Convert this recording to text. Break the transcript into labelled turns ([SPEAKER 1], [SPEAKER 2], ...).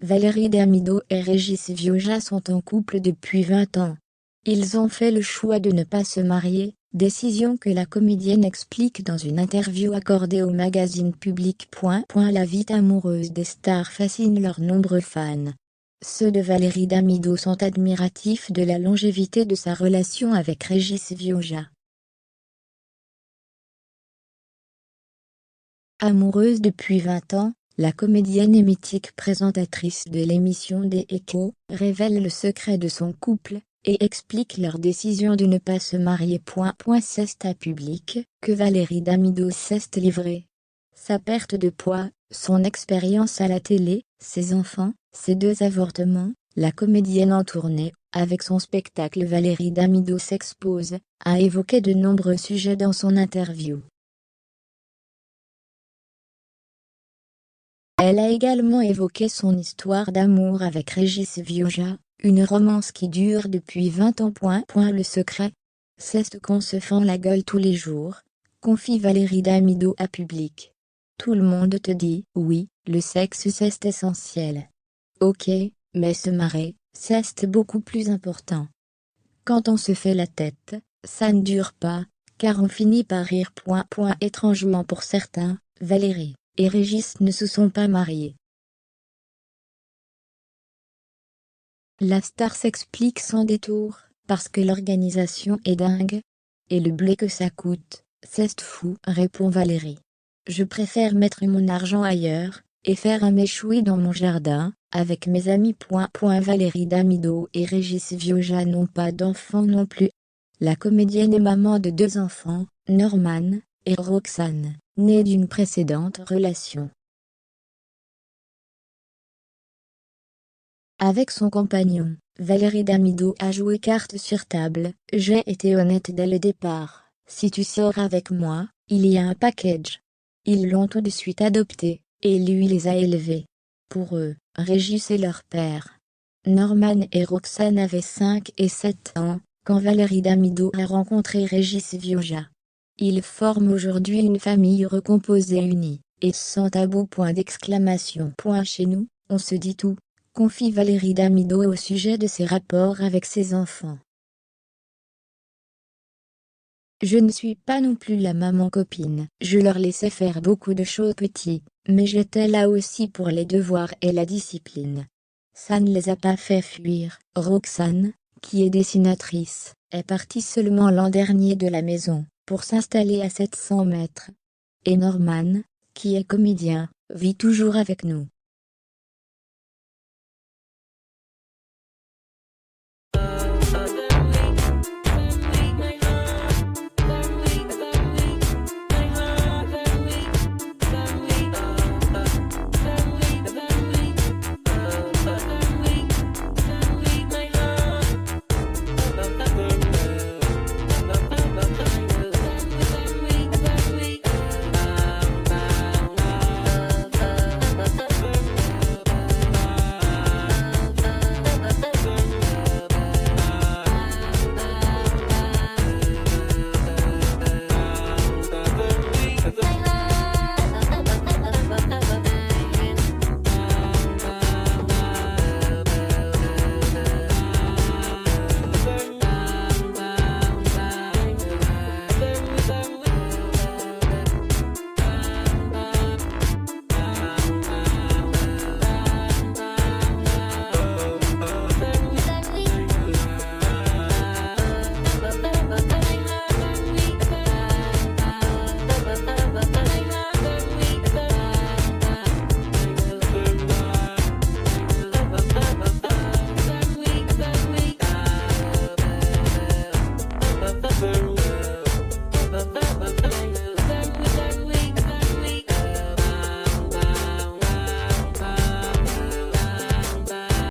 [SPEAKER 1] Valérie Damido et Régis Vioja sont en couple depuis 20 ans. Ils ont fait le choix de ne pas se marier, décision que la comédienne explique dans une interview accordée au magazine Public. La vie amoureuse des stars fascine leurs nombreux fans. Ceux de Valérie Damido sont admiratifs de la longévité de sa relation avec Régis Vioja. Amoureuse depuis 20 ans, la comédienne et mythique présentatrice de l'émission des Échos révèle le secret de son couple et explique leur décision de ne pas se marier. C'est à Public que Valérie Damido s'est livrée. Sa perte de poids, son expérience à la télé, ses enfants, ses 2 avortements, la comédienne en tournée, avec son spectacle Valérie Damido s'expose, a évoqué de nombreux sujets dans son interview. Elle a également évoqué son histoire d'amour avec Régis Vioja, une romance qui dure depuis 20 ans. Le secret, c'est qu'on se fend la gueule tous les jours, confie Valérie Damido à Public. Tout le monde te dit « oui, le sexe c'est essentiel. Ok, mais se marrer, c'est beaucoup plus important. Quand on se fait la tête, ça ne dure pas, car on finit par rire. » Étrangement pour certains, Valérie et Régis ne se sont pas mariés. La star s'explique sans détour, parce que l'organisation est dingue. Et le blé que ça coûte, c'est fou, répond Valérie. Je préfère mettre mon argent ailleurs, et faire un méchoui dans mon jardin, avec mes amis. Valérie Damido et Régis Vioja n'ont pas d'enfants non plus. La comédienne est maman de 2 enfants, Norman et Roxane, nés d'une précédente relation. Avec son compagnon, Valérie Damido a joué carte sur table. J'ai été honnête dès le départ. Si tu sors avec moi, il y a un package. Ils l'ont tout de suite adopté, et lui les a élevés. Pour eux, Régis est leur père. Norman et Roxane avaient 5 et 7 ans, quand Valérie Damido a rencontré Régis Vioja. Ils forment aujourd'hui une famille recomposée unie, et sans tabou. Chez nous, on se dit tout, confie Valérie Damido au sujet de ses rapports avec ses enfants. Je ne suis pas non plus la maman copine. Je leur laissais faire beaucoup de choses petits, mais j'étais là aussi pour les devoirs et la discipline. Ça ne les a pas fait fuir. Roxane, qui est dessinatrice, est partie seulement l'an dernier de la maison, pour s'installer à 700 mètres. Et Norman, qui est comédien, vit toujours avec nous.